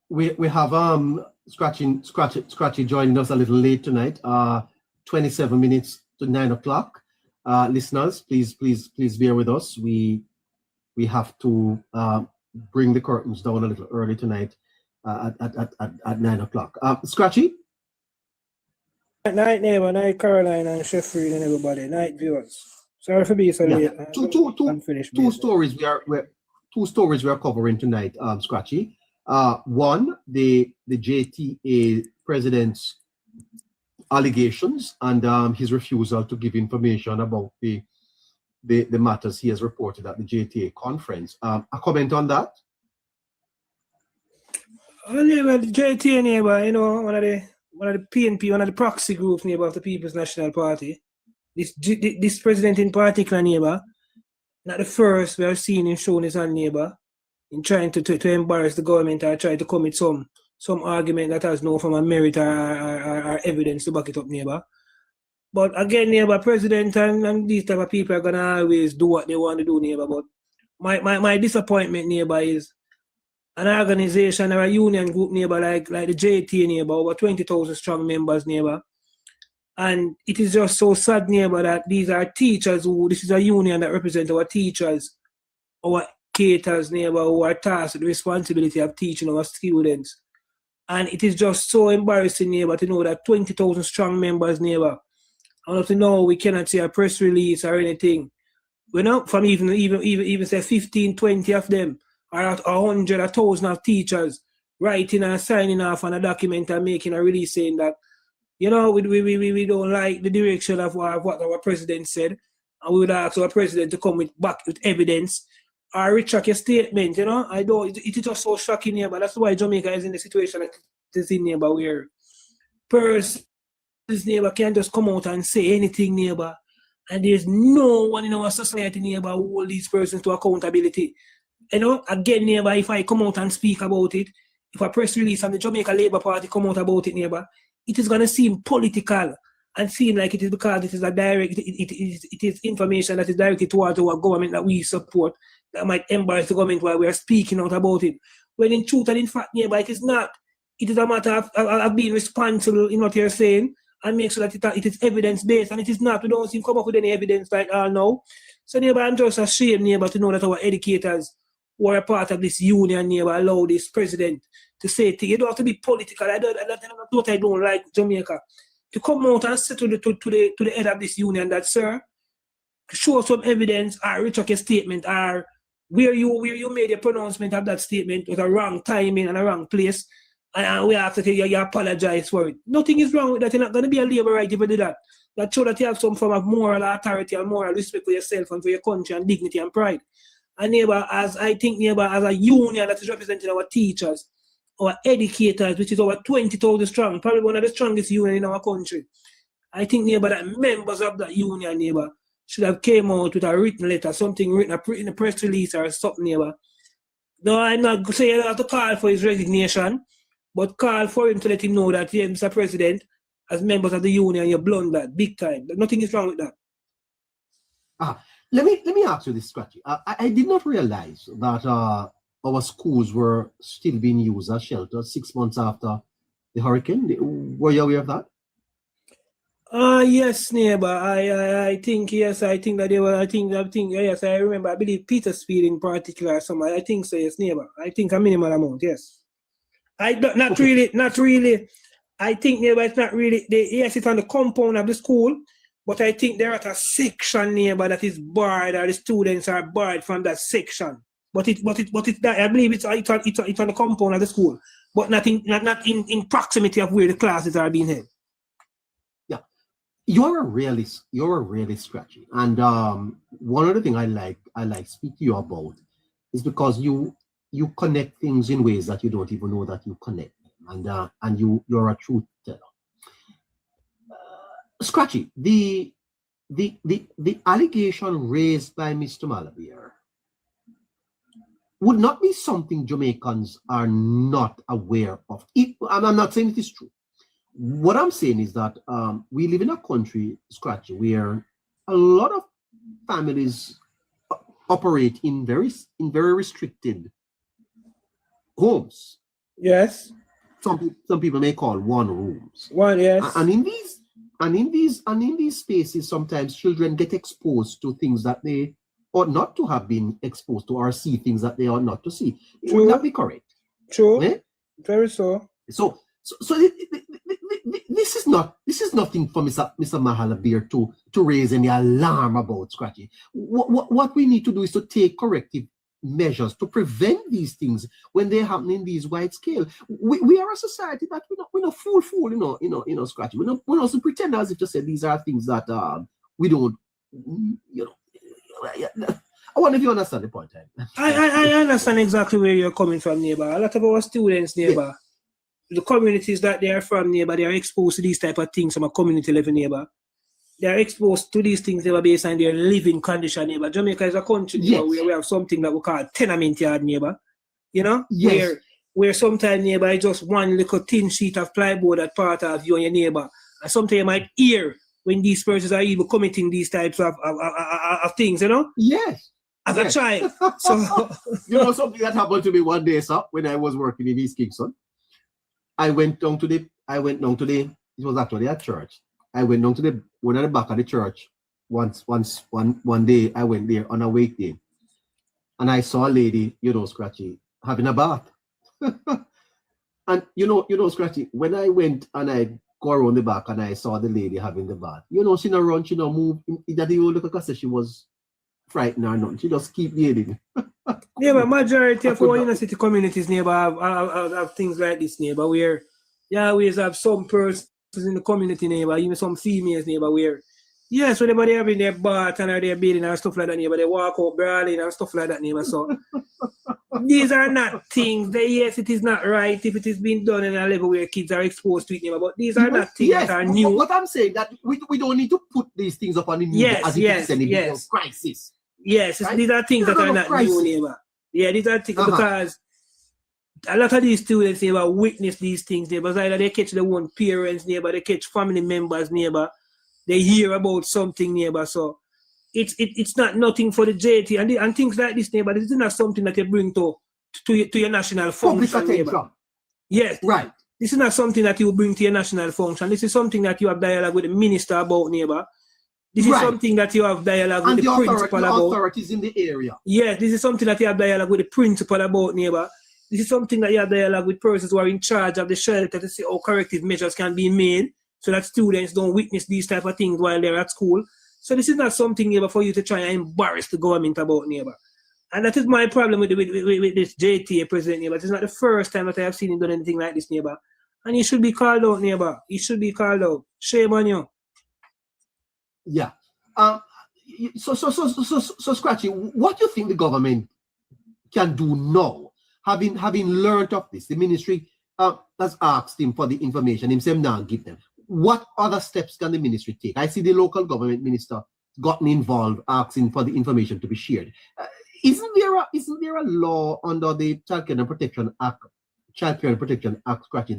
We have Scratchy joining us a little late tonight. 27 minutes to 9 o'clock. Listeners, please bear with us. We have to bring the curtains down a little early tonight at 9 o'clock. Scratchy. Night neighbor, night Caroline and Sheffield and everybody, night viewers. Sorry for being so late. Two stories we are covering tonight, Scratchy. One, the JTA president's allegations and his refusal to give information about the matters he has reported at the JTA conference. A comment on that? Well, neighbor, the JTA neighbor, you know, one of the PNP, one of the proxy groups neighbor of the People's National Party. This president in particular neighbor, not the first we have seen him showing his hand neighbor in trying to embarrass the government or try to commit some argument that has no form of merit or evidence to back it up, neighbor. But again, neighbor, president and these type of people are gonna always do what they want to do, neighbor. But my disappointment, neighbor, is an organization or a union group, neighbor, like the JTA, neighbor, over 20,000 strong members, neighbor. And it is just so sad, neighbor, that these are teachers this is a union that represents our teachers, our educators, neighbor, who are tasked with the responsibility of teaching our students. And it is just so embarrassing, neighbor, to know that 20,000 strong members, neighbor, and up to now we cannot see a press release or anything. We're not from even say 15, 20 of them, or 100, 1,000 of teachers writing and signing off on a document and making a release saying that, you know, we don't like the direction of what our president said, and we would ask our president to come back with evidence or retract your statement, you know. I don't, it is just so shocking here, but that's why Jamaica is in the situation that it is in, neighbor, where persons, neighbor, can just come out and say anything, neighbor, and there's no one in our society, neighbor, who hold these persons to accountability. You know, again, neighbor, if I come out and speak about it, if a press release from the Jamaica Labour Party come out about it, neighbor, it is going to seem political and seem like it is because it is a direct, it is information that is directed towards our government that we support that might embarrass the government while we are speaking out about it. When in truth and in fact, neighbor, it is not. It is a matter of being responsible in what you're saying and make sure that it is evidence-based, and it is not. We don't seem to come up with any evidence like all now. So, neighbor, I'm just ashamed, neighbor, to know that our educators who are a part of this union, neighbor, allow this president to say things. You don't have to be political. I don't like Jamaica. To come out and say to the head of this union that, sir, show some evidence or retract a statement, or where you made a pronouncement of that statement with a wrong timing and a wrong place, and we have to tell you apologize for it. Nothing is wrong with that. You're not going to be a labor right if you do that. That shows that you have some form of moral authority and moral respect for yourself and for your country and dignity and pride. And neighbor, as I think, neighbor, as a union that is representing our teachers, our educators, which is over 20,000 strong, probably one of the strongest unions in our country. I think, neighbor, that members of that union, neighbor, should have came out with a written letter, something written in a press release or something, neighbor. No, I'm not saying you have to call for his resignation, but call for him to let him know that, yeah, Mr. President, as members of the union, you're blundered, big time. Nothing is wrong with that. Let me ask you this, Scratchy. I did not realize that our schools were still being used as shelters 6 months after the hurricane. Were you aware of that? Yes, neighbor. I think yes. I think that they were. I think yes. I remember. I believe Petersfield in particular. I think so. Yes, neighbor. I think a minimal amount. Yes. Not really. I think, neighbor, it's not really. Yes, it's on the compound of the school. But I think they're at a section, neighbor, that is barred, or the students are barred from that section. But it's that, I believe it's on the compound of the school, but not in proximity of where the classes are being held. Yeah, you're a realist, Scratchy, and one of the things I like speak to you about is because you connect things in ways that you don't even know that you connect them, and you're a truth teller. Scratchy, the allegation raised by Mr. Malavir would not be something Jamaicans are not aware of. And I'm not saying it is true. What I'm saying is that we live in a country, Scratchy, where a lot of families operate in very restricted homes. Yes. Some people may call one rooms. One, yes. And in these spaces, sometimes children get exposed to things that they ought not to have been exposed to, or see things that they ought not to see. True. Would that be correct? True. Eh? Very so. So this is nothing for Mr. Mahalabir to raise any alarm about, Scratchy. What we need to do is to take corrective measures to prevent these things when they happen in these wide scale. We are a society that we're not fool, Scratchy. We're not pretend as if to say these are things that we don't, I wonder if you understand the point. I understand exactly where you're coming from, neighbor. A lot of our students, neighbor, the communities that they are from, neighbor, they are exposed to these type of things from a community level, neighbor. They are exposed to these things, neighbor, based on their living condition, neighbor. Jamaica is a country, neighbor, where we have something that we call tenement yard, neighbor. You know? Yes. Where sometimes, neighbor, it's just one little thin sheet of plywood that part of you and your neighbor. And sometimes you might hear when these persons are even committing these types of things, you know? Yes. As a child. So you know something that happened to me one day, sir, when I was working in East Kingston. I went down to the, it was actually at church. I went down to one at the back of the church one day. I went there on a weekday. And I saw a lady, Scratchy, having a bath. And Scratchy, when I went and I go around the back and I saw the lady having the bath, she not run, she not move. That the old look at she was frightened or nothing. She just keep yelling. Yeah, but majority of our inner city communities, neighbor, have things like this, neighbor, where you always have some persons in the community, neighbor, even some females, neighbor, where, yes, whenever they have in their bath and they're bathing and stuff like that, neighbor, they walk out brawling and stuff like that, neighbor. So these are not things that, yes, it is not right if it is being done in a level where kids are exposed to it, neighbor, but these are not things that are new. What I'm saying that we don't need to put these things up on the media as if it's any big crisis. Yes, right? These are things that are not new, neighbor. Yeah, these are things because a lot of these students, neighbor, witness these things, neighbor. Either they catch their own parents, neighbor, they catch family members, neighbor. They hear about something, neighbor. So it's not nothing for the JT and things like this, neighbor. This is not something that you bring to your national function, neighbor. Yes, right. This is not something that you bring to your national function. This is something that you have dialogue with the minister about, neighbor. This is something that you have dialogue with the principal about. Authorities in the area. Yes, this is something that you have dialogue with the principal about, neighbor. This is something that you have dialogue with persons who are in charge of the shelter to see how corrective measures can be made so that students don't witness these type of things while they're at school. So this is not something, neighbor, for you to try and embarrass the government about, neighbor. And that is my problem with this JTA president, neighbor. It's not the first time that I have seen him do anything like this, neighbor. And he should be called out, neighbor. He should be called out. Shame on you. Yeah. So Scratchy, what do you think the government can do now? Having learned of this, the ministry has asked him for the information. Himself now give them. What other steps can the ministry take? I see the local government minister gotten involved, asking for the information to be shared. Isn't there a law under the Child Care and Protection Act, Scratchy,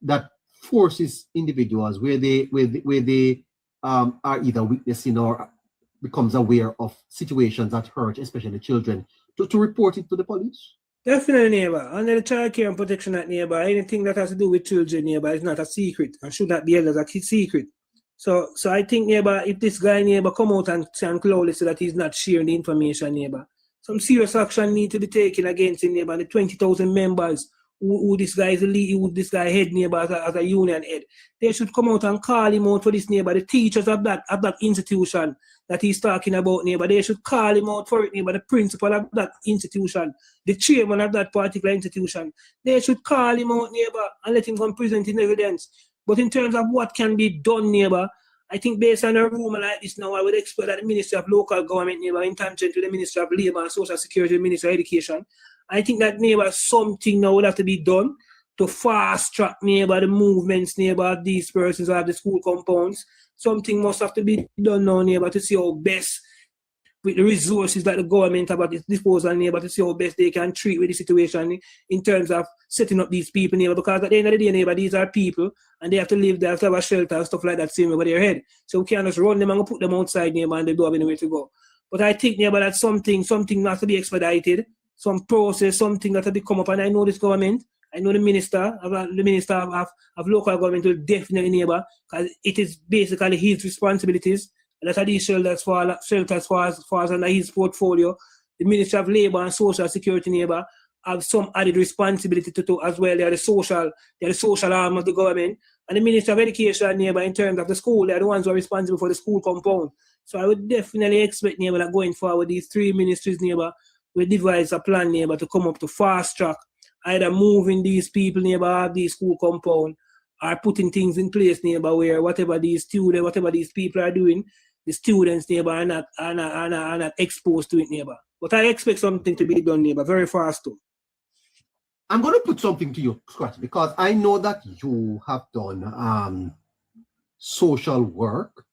that forces individuals where they are either witnessing or becomes aware of situations that hurt, especially children, to report it to the police? Definitely, neighbor. Under the Child Care and Protection Act, neighbor, anything that has to do with children, neighbor, is not a secret and should not be held as a secret. So I think, neighbor, if this guy, neighbor, come out and clearly so that he's not sharing the information, neighbor, some serious action need to be taken against him, neighbor, and the 20,000 members who this guy is who this guy head, neighbor, as a union head. They should come out and call him out for this, neighbor. The teachers of that institution that he's talking about, neighbor, they should call him out for it, neighbor. The principal of that institution, the chairman of that particular institution, they should call him out, neighbor, and let him come present in evidence. But in terms of what can be done, neighbor, I think based on a rumor like this now, I would expect that the Ministry of Local Government, neighbor, in tangent to the Ministry of Labour and Social Security, the Ministry of Education, I think that, neighbor, something now would have to be done to fast track, neighbor, the movements, neighbor, of these persons who have the school compounds. Something must have to be done now, neighbor, to see how best, with the resources that the government have at its disposal, neighbor, to see how best they can treat with the situation in terms of setting up these people, neighbor, because at the end of the day, neighbor, these are people and they have to live, they have to have a shelter and stuff like that same over their head. So we can't just run them and put them outside, neighbor, and they don't have anywhere to go. But I think, neighbor, that something has to be expedited, some process, something that has to come up, and I know this government, I know the minister of local government will definitely neighbor, because it is basically his responsibilities. And that are these shelters falls under his portfolio. The Ministry of Labour and Social Security neighbor have some added responsibility to as well. They are the social arm of the government. And the Ministry of Education neighbor, in terms of the school, they are the ones who are responsible for the school compound. So I would definitely expect neighbor that going forward, these three ministries neighbor will devise a plan neighbor to come up to fast track, either moving these people neighbor out of the school compound, or putting things in place neighbor where whatever these people are doing, the students neighbor are not exposed to it neighbor. But I expect something to be done neighbor very fast too. I'm going to put something to you, Scratch, because I know that you have done social work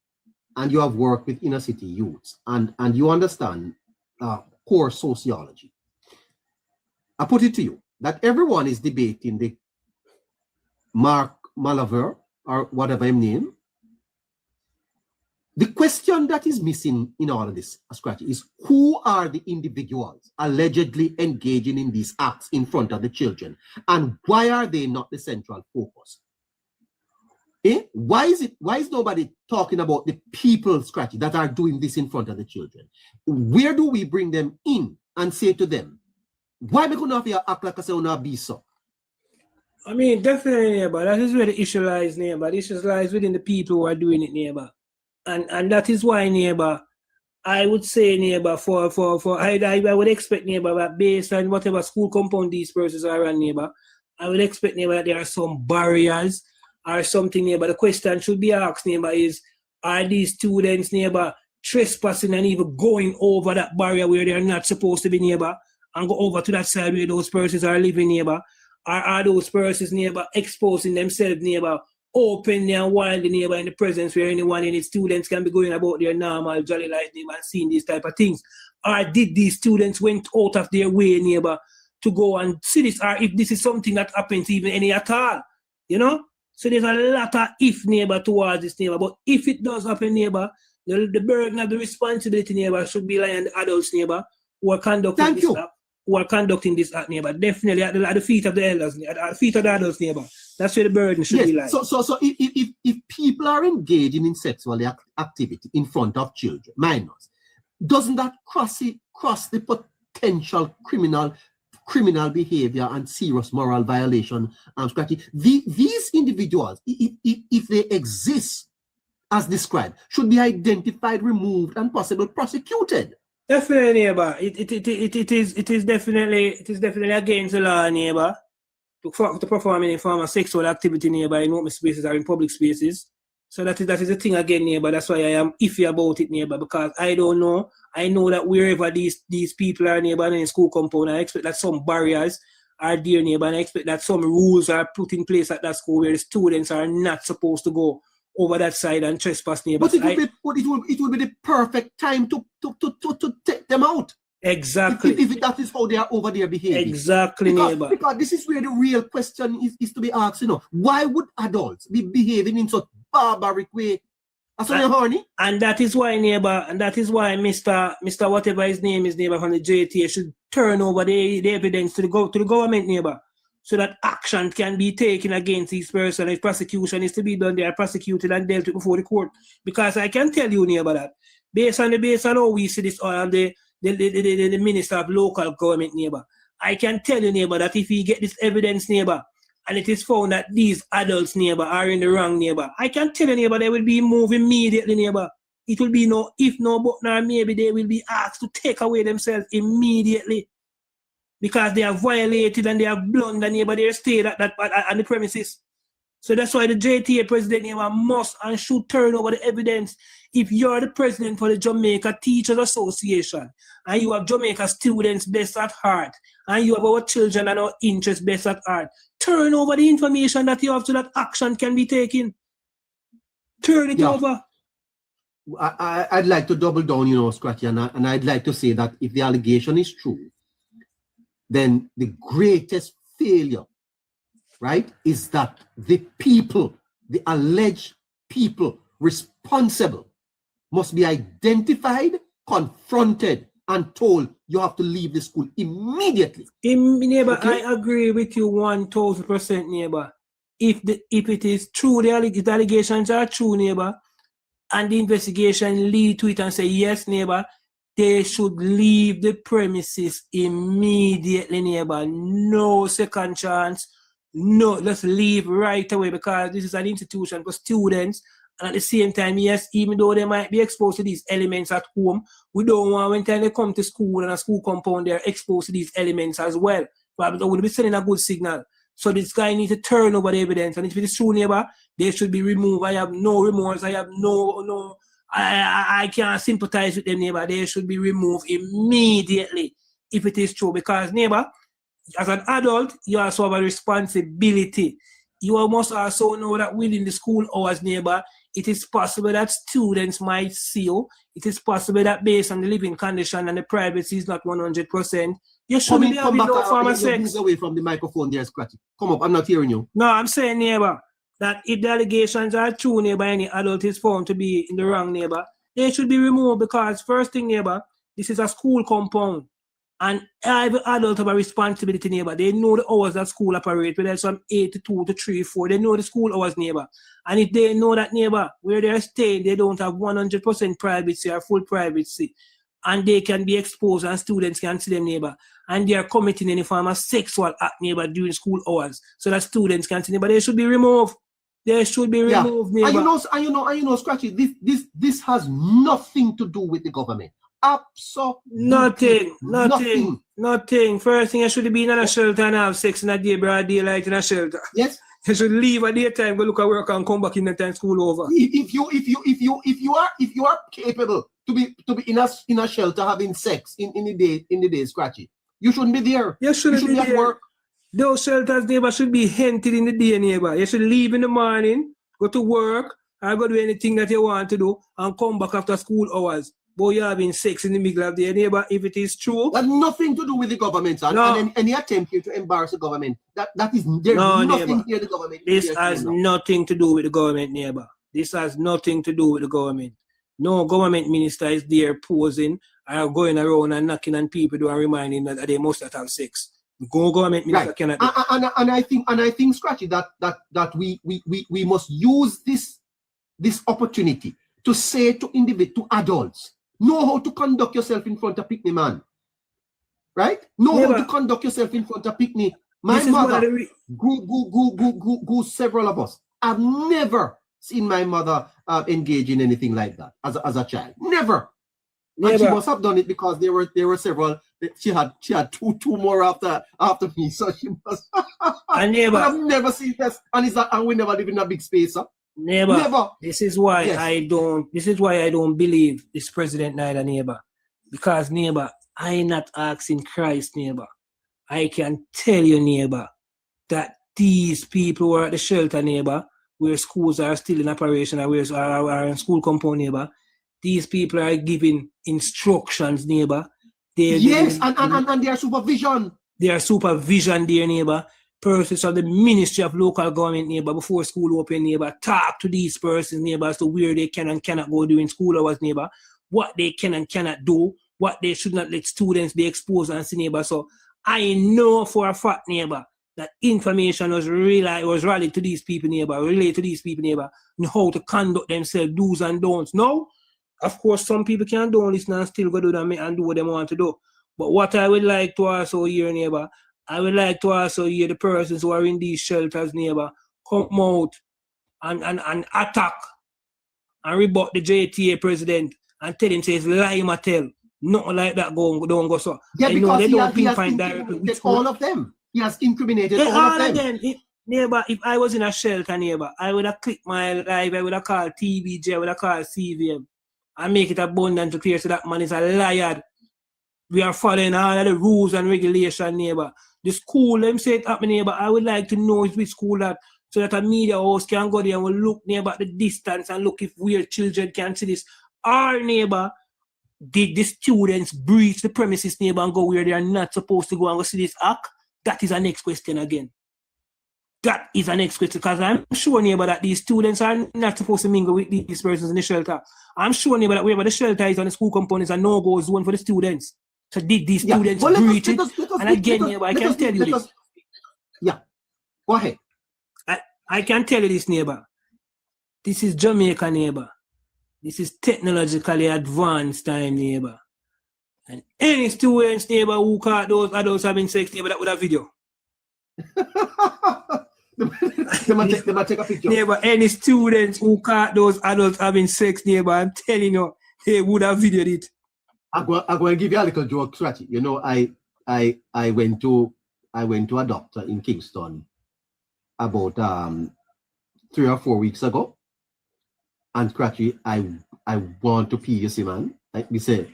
and you have worked with inner city youths and you understand core sociology. I put it to you that everyone is debating the Mark Malaver or whatever his name. The question that is missing in all of this, Scratchy, is who are the individuals allegedly engaging in these acts in front of the children, and why are they not the central focus? Why is nobody talking about the people, Scratchy, that are doing this in front of the children? Where do we bring them in and say to them, why we couldn't have act like I say on be so? I mean, definitely, neighbor. That is where the issue lies, neighbor. The issue lies within the people who are doing it, neighbor. And that is why, neighbor, I would say, neighbor, I would expect, neighbor, that based on whatever school compound these persons are on, neighbor, I would expect, neighbor, that there are some barriers or something, neighbor. The question should be asked, neighbor, is, are these students, neighbor, trespassing and even going over that barrier where they're not supposed to be, neighbor, and go over to that side where those persons are living, neighbor? Or are those persons, neighbor, exposing themselves, neighbor, openly and wildly, neighbor, in the presence where any students can be going about their normal jolly life, neighbor, and seeing these type of things? Or did these students went out of their way, neighbor, to go and see this? Or if this is something that happens even any at all, you know? So there's a lot of if, neighbor, towards this, neighbor. But if it does happen, neighbor, the burden of the responsibility, neighbor, should be lying on the adults, neighbor, who are conducting this act, neighbor. Definitely at the feet of the elders, at the feet of the adults, neighbor. That's where the burden should be like. So if people are engaging in sexual activity in front of children, minors, doesn't that cross the potential criminal behavior and serious moral violation? Scratchy, these individuals, if they exist as described, should be identified, removed, and possibly prosecuted. Definitely, neighbor. It is definitely against the law, neighbor, to perform any form of sexual activity, neighbor, in open spaces or in public spaces. So that is the thing again, neighbor. That's why I am iffy about it, neighbor, because I don't know. I know that wherever these people are, neighbor, in school compound, I expect that some barriers are there, neighbor, and I expect that some rules are put in place at that school where the students are not supposed to go over that side and trespass, neighbor. But it will be the perfect time to take them out. Exactly. If that is how they are over there behaving. Exactly, neighbor. Because this is where the real question is to be asked, why would adults be behaving in such barbaric way? Horny? And that is why, neighbor, and that is why Mr. whatever his name is, neighbor, from the JTA should turn over the evidence to the government, neighbor, so that action can be taken against these persons. If prosecution is to be done, they are prosecuted and dealt with before the court. Because I can tell you, neighbor, that based on how we see this on the Minister of Local Government, neighbor, I can tell you, neighbor, that if we get this evidence, neighbor, and it is found that these adults, neighbor, are in the wrong, neighbor, I can tell you, neighbor, they will be moved immediately, neighbor. It will be no if, no but, nor maybe they will be asked to take away themselves immediately, because they have violated and they have blundered, neighbor, they stayed at the premises. So that's why the JTA president, neighbor, must and should turn over the evidence. If you're the president for the Jamaica Teachers Association and you have Jamaica students best at heart and you have our children and our interests best at heart, turn over the information that you have so that action can be taken. Turn it over. I'd like to double down, Scratchy, and I'd like to say that if the allegation is true, then the greatest failure, right, is that the alleged people responsible must be identified, confronted, and told you have to leave the school immediately. Neighbor, Okay? I agree with you 1000%, neighbor. If it is true, the allegations are true, neighbor, and the investigation lead to it and say, yes, neighbor, they should leave the premises immediately, neighbor. No second chance. No, let's leave right away, because this is an institution for students. And at the same time, yes, even though they might be exposed to these elements at home, we don't want when time they come to school and a school compound, they're exposed to these elements as well. But we will be sending a good signal. So this guy needs to turn over the evidence. And if it is true, neighbor, they should be removed. I have no remorse. I have I can't sympathize with them, neighbor. They should be removed immediately if it is true. Because, neighbor, as an adult, you also have a responsibility. You must also know that within the school hours, neighbor, it is possible that students might see you. It is possible that based on the living condition and the privacy is not 100%, you shouldn't be having no form of sex. Move away from the microphone there, Scratchy. Come up, I'm not hearing you. No, I'm saying, neighbor, that if the allegations are true, neighbor, any adult is found to be in the wrong, neighbor, they should be removed, because first thing, neighbor, this is a school compound. And every adult have a responsibility, neighbor. They know the hours that school operate, whether it's from 8 to 2 to 3, 4. They know the school hours, neighbor. And if they know that, neighbor, where they're staying, they don't have 100% privacy or full privacy, and they can be exposed and students can see them, neighbor, and they are committing any form of sexual act, neighbor, during school hours, so that students can see them, but they should be removed. They should be removed, neighbor. And you know, Scratchy, this has nothing to do with the government. Absolutely nothing. First thing, you should be in a shelter and have sex in a day, broad daylight in a shelter. Yes. You should leave at daytime, go look at work and come back in the time school over. If you are capable to be in a shelter having sex in the day, Scratchy, you shouldn't be there. You should be at work. Those shelters, neighbor, should be emptied in the day, neighbor. You should leave in the morning, go to work, or go do anything that you want to do, and come back after school hours. But you're having sex in the middle of the day, neighbor, if it is true. That's nothing to do with the government, sir. No. And any attempt here to embarrass the government, there's nothing neighbor. here the government. This has nothing to do with the government, neighbor. This has nothing to do with the government. No government minister is there posing or going around and knocking on people and reminding that they must not have sex. The government minister cannot do. And I think, Scratchy, that we must use this opportunity to say to adults, know how to conduct yourself in front of Pickney man. Right? Know how to conduct yourself in front of Pickney. My mother, go several of us. I've never seen my mother engage in anything like that as a child. Never. And she must have done it because there were several. She had two more after me, so she must. And neighbor, I've never seen this, and we never live in a big space, huh? Neighbor, never. This is why I don't believe this president neither, neighbor. Because neighbor, I not asking Christ, neighbor. I can tell you, neighbor, that these people who are at the shelter, neighbor, where schools are still in operation or where are in school compound, neighbor, these people are giving instructions, neighbor. And their supervision. Their supervision, dear neighbor. Persons of the Ministry of Local Government, neighbor, before school open, neighbor, talk to these persons, neighbor, as to where they can and cannot go during school hours, neighbor, what they can and cannot do, what they should not let students be exposed and see, neighbor. So I know for a fact, neighbor, that information was rallied to these people, neighbor, relayed to these people, neighbor, on how to conduct themselves, do's and don'ts. No, of course, some people can don't listen and still go do them and do what they want to do. But what I would like to also hear, neighbor, I would like to also hear the persons who are in these shelters, neighbor, come out and attack and rebut the JTA president and tell him, say, it's lie, Mattel. Nothing like that don't go so. Yeah, because he has directly all of them. He has incriminated all of them. Neighbor, if I was in a shelter, neighbor, I would have clicked my live, I would have called TBJ, I would have called CVM and make it abundant to clear so that man is a liar. We are following all of the rules and regulations, neighbor. The school, them say it happening, neighbor. I would like to know which school that, so that a media house can go there and will look, neighbor, at the distance and look if weird children can see this. Our neighbor, did the students breach the premises, neighbor, and go where they are not supposed to go and go see this act? That is our next question again. That is an next question, because I'm sure, neighbor, that these students are not supposed to mingle with these persons in the shelter. I'm sure, neighbor, that wherever the shelter is on the school compound is a no-go zone for the students. So did these students breach it? And again, neighbor, I can tell you this. Yeah, go ahead. I can tell you this, neighbor. This is Jamaica, neighbor. This is technologically advanced time, neighbor. And any students, neighbor, who caught those adults having sex, neighbor, that would have video. they might take a picture. Neighbor, any students who caught those adults having sex, neighbor, I'm telling you, they would have videoed it. I'm going to give you a little joke, Scratchy. You know, I went to a doctor in Kingston about 3 or 4 weeks ago. And Scratchy, I want to pee, you see, man. Like we said,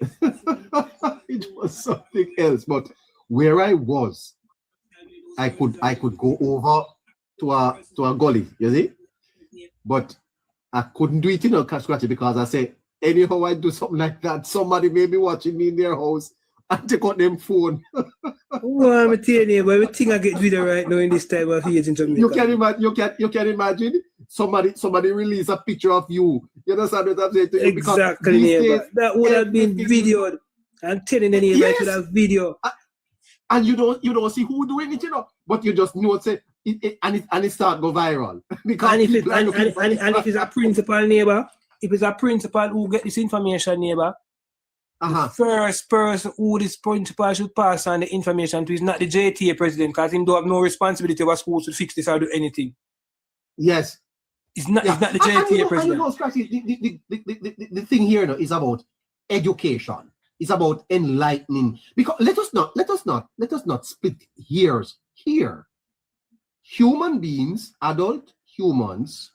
it was something else. But where I was, I could go over to a gully, you see? But I couldn't do it, you know, Scratchy, because I said, anyhow I do something like that, somebody may be watching me in their house and take out them phone. Well, I'm telling you, but everything I get video right now in this time of age in Jamaica. You can imagine somebody release a picture of you. You understand what I'm saying to you? Exactly, neighbor. That would have been videoed. I'm telling you, neighbor, it would have video. And you don't see who doing it, you know, but you just know it start go viral. Because and if it's a principal, neighbor, if it's a principal who get this information, neighbor, the first person who this principal should pass on the information to is not the JTA president, because him don't have no responsibility over schools to fix this or do anything. Yes. It's not the JTA president. And you know, Scratchy, the thing here now is about education. It's about enlightening. Because let us not split hairs here. Human beings, adult humans,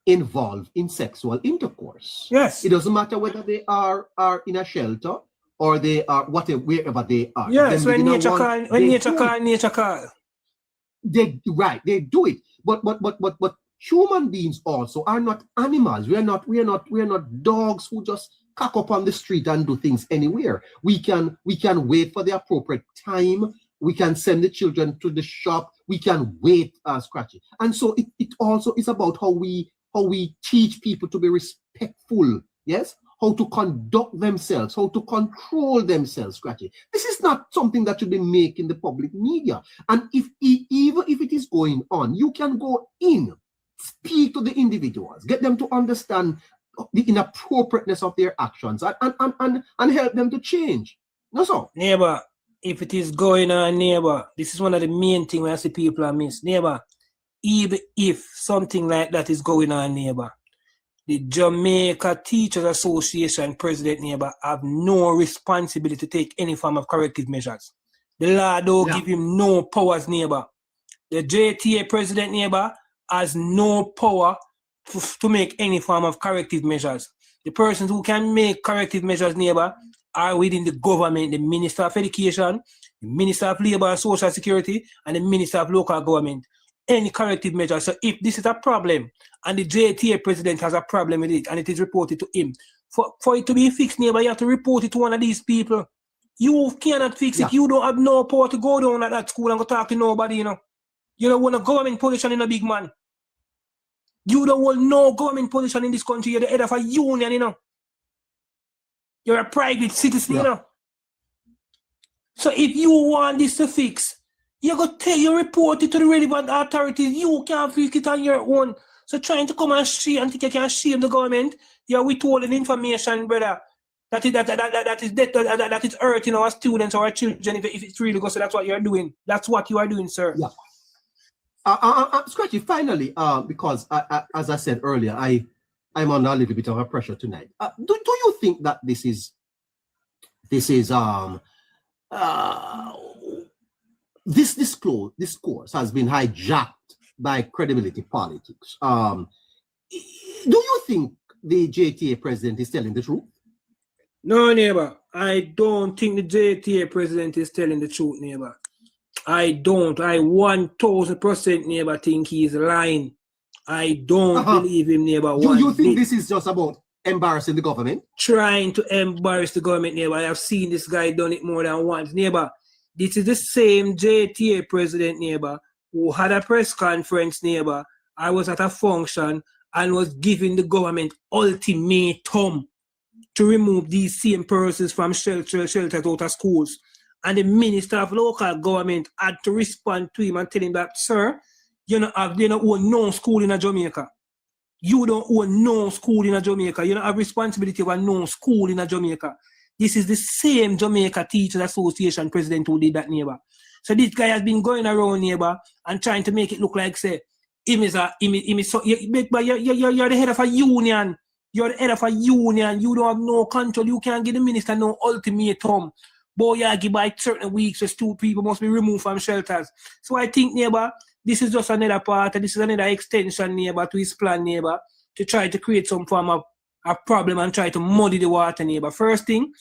involved in sexual intercourse. Yes. It doesn't matter whether they are in a shelter or they are wherever they are. Yes, when nature call. They do it. But human beings also are not animals. We are not dogs who just cock up on the street and do things anywhere. We can wait for the appropriate time. We can send the children to the shop. We can wait, Scratchy. And so it also is about how we teach people to be respectful, yes? How to conduct themselves, how to control themselves, Scratchy. This is not something that should be made in the public media. And even if it is going on, you can go in, speak to the individuals, get them to understand the inappropriateness of their actions and help them to change. No, so. Neighbor, if it is going on, neighbor, this is one of the main things I see people are miss. Neighbor, even if something like that is going on, neighbor, the Jamaica Teachers Association president, neighbor, have no responsibility to take any form of corrective measures. The law don't give him no powers, neighbor. The JTA president, neighbor, has no power to make any form of corrective measures. The persons who can make corrective measures, neighbor, are within the government, the Minister of Education, the Minister of Labour and Social Security, and the Minister of Local Government. Any corrective measures. So if this is a problem, and the JTA president has a problem with it, and it is reported to him, for it to be fixed, neighbor, you have to report it to one of these people. You cannot fix it. You don't have no power to go down at that school and go talk to nobody, you know. You don't want a government position in a big man. You don't want no government position in this country. You're the head of a union, you know. You're a private citizen, you know. So if you want this to fix, you report it to the relevant authorities. You can't fix it on your own. So trying to come and think you can shame the government, you're withholding information, brother. That is hurting our students or our children if it's really good. So that's what you're doing. That's what you are doing, sir. Yeah. Scratchy, finally, because as I said earlier, I'm under a little bit of a pressure tonight. Do you think that this course has been hijacked by credibility politics? Do you think the JTA president is telling the truth? No, neighbor. I don't think the JTA president is telling the truth, neighbor. I don't. I 1000% neighbor think he's lying. I don't believe him, neighbor. Do you think this is just about embarrassing the government? Trying to embarrass the government, neighbor. I have seen this guy done it more than once, neighbor. This is the same JTA president, neighbor, who had a press conference, neighbor. I was at a function and was giving the government ultimatum to remove these same persons from shelters out of schools. And the Minister of Local Government had to respond to him and tell him that, sir, you don't own no school in Jamaica. You don't own no school in Jamaica. You don't have responsibility of no school in Jamaica. This is the same Jamaica Teachers Association president who did that, neighbor. So this guy has been going around, neighbor, and trying to make it look like, say, you're the head of a union. You're the head of a union. You don't have no control. You can't give the minister no ultimatum. Boy, you give by certain weeks, just 2 people must be removed from shelters. So I think, neighbor, this is just another part, and this is another extension, neighbor, to his plan, neighbor, to try to create some form of a problem and try to muddy the water, neighbor. First thing,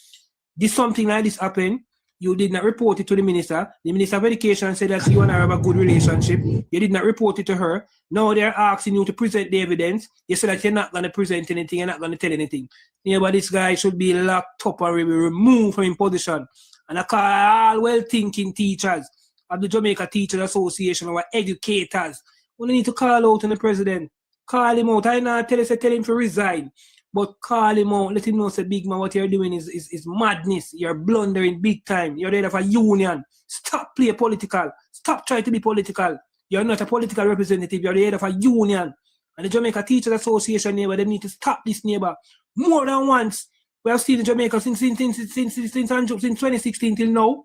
this something like this happened. You did not report it to the minister. The Minister of Education said that you and her have a good relationship. You did not report it to her. Now they're asking you to present the evidence. You said that you're not going to present anything, you're not going to tell anything. Yeah, but this guy should be locked up or removed from his position. And I call all well-thinking teachers of the Jamaica Teachers Association, our educators. We need to call out on the president. Call him out. I not tell him to resign. But call him out, let him know, say, big man, what you're doing is madness. You're blundering big time. You're the head of a union. Stop playing political. Stop trying to be political. You're not a political representative. You're the head of a union. And the Jamaica Teachers Association, neighbor, they need to stop this, neighbor. More than once. We have seen in Jamaica since 2016 till now.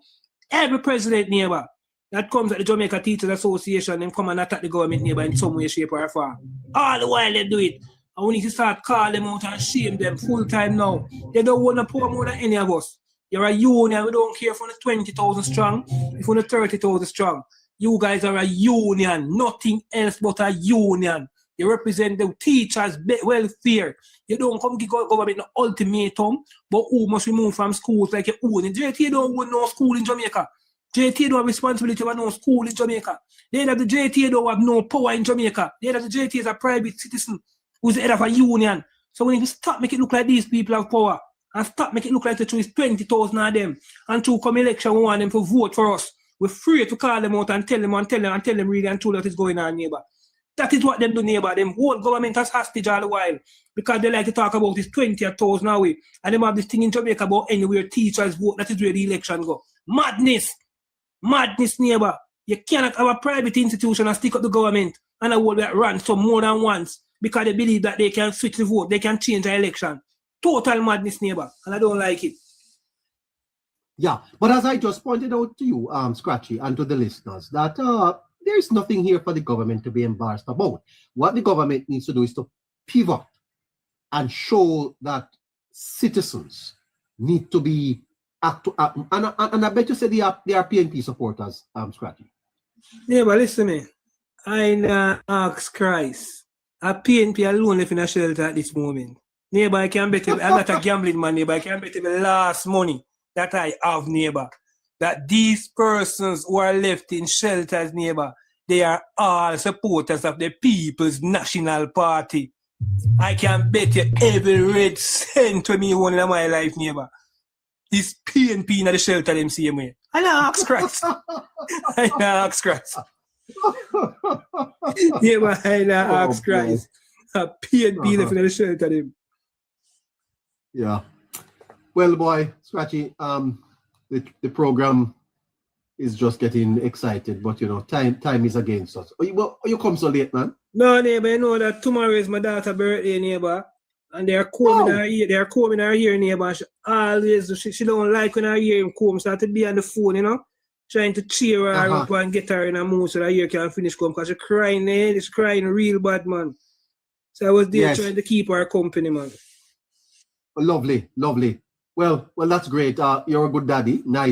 Every president, neighbor, that comes at the Jamaica Teachers Association and come and attack the government, neighbor, in some way, shape, or form. All the while they do it. And we need to start calling them out and shame them full time now. They don't want to pour more than any of us. You're a union. We don't care if we're 20,000 strong, if we're 30,000 strong. You guys are a union, nothing else but a union. You represent the teachers' welfare. You don't come give government no ultimatum, but who must remove from schools like your own. JTA don't own no school in Jamaica. JTA don't have responsibility for no school in Jamaica. They that the JTA don't have no power in Jamaica. They that the JTA is a private citizen who's the head of a union. So we need to stop making it look like these people have power and stop making it look like the truth is 20,000 of them. And to come election, we want them to vote for us. We're free to call them out and tell them really and truly what is going on, neighbor. That is what them do, neighbor. Them hold government as hostage all the while because they like to talk about this 20,000 away. And they have this thing in Jamaica about anywhere teachers vote. That is where the election go. Madness. Madness, neighbor. You cannot have a private institution and stick up the government and a world that runs so more than once because they believe that they can switch the vote, they can change the election. Total madness, neighbor, and I don't like it. Yeah, but as I just pointed out to you, Scratchy, and to the listeners, that there's nothing here for the government to be embarrassed about. What the government needs to do is to pivot and show that citizens need to be and I bet you say they are PNP supporters, Scratchy. Yeah, but listen to me. I ask Christ. A PNP alone left in a shelter at this moment. Neighbor, I can bet you, I'm not a gambling man, neighbor. I can bet you the last money that I have, neighbor, that these persons who are left in shelters, neighbor, they are all supporters of the People's National Party. I can bet you every red cent to me one in my life, neighbor. Is PNP in the shelter them same way. I ask Christ. I ask Christ. Yeah, but I ask Christ. PNP left in the shelter them. Yeah. Well, boy, Scratchy, the program is just getting excited, but you know, time is against us. You come so late, man? No, neighbor, you know that tomorrow is my daughter's birthday, neighbor. And they're combing her ear, neighbor. She don't like when her ear comes, so I have to be on the phone, you know, trying to cheer her up and get her in a mood so that her ear can finish coming because she's crying, she's crying real bad, man. So I was there trying to keep her company, man. Lovely. Well, that's great. You're a good daddy. Nice.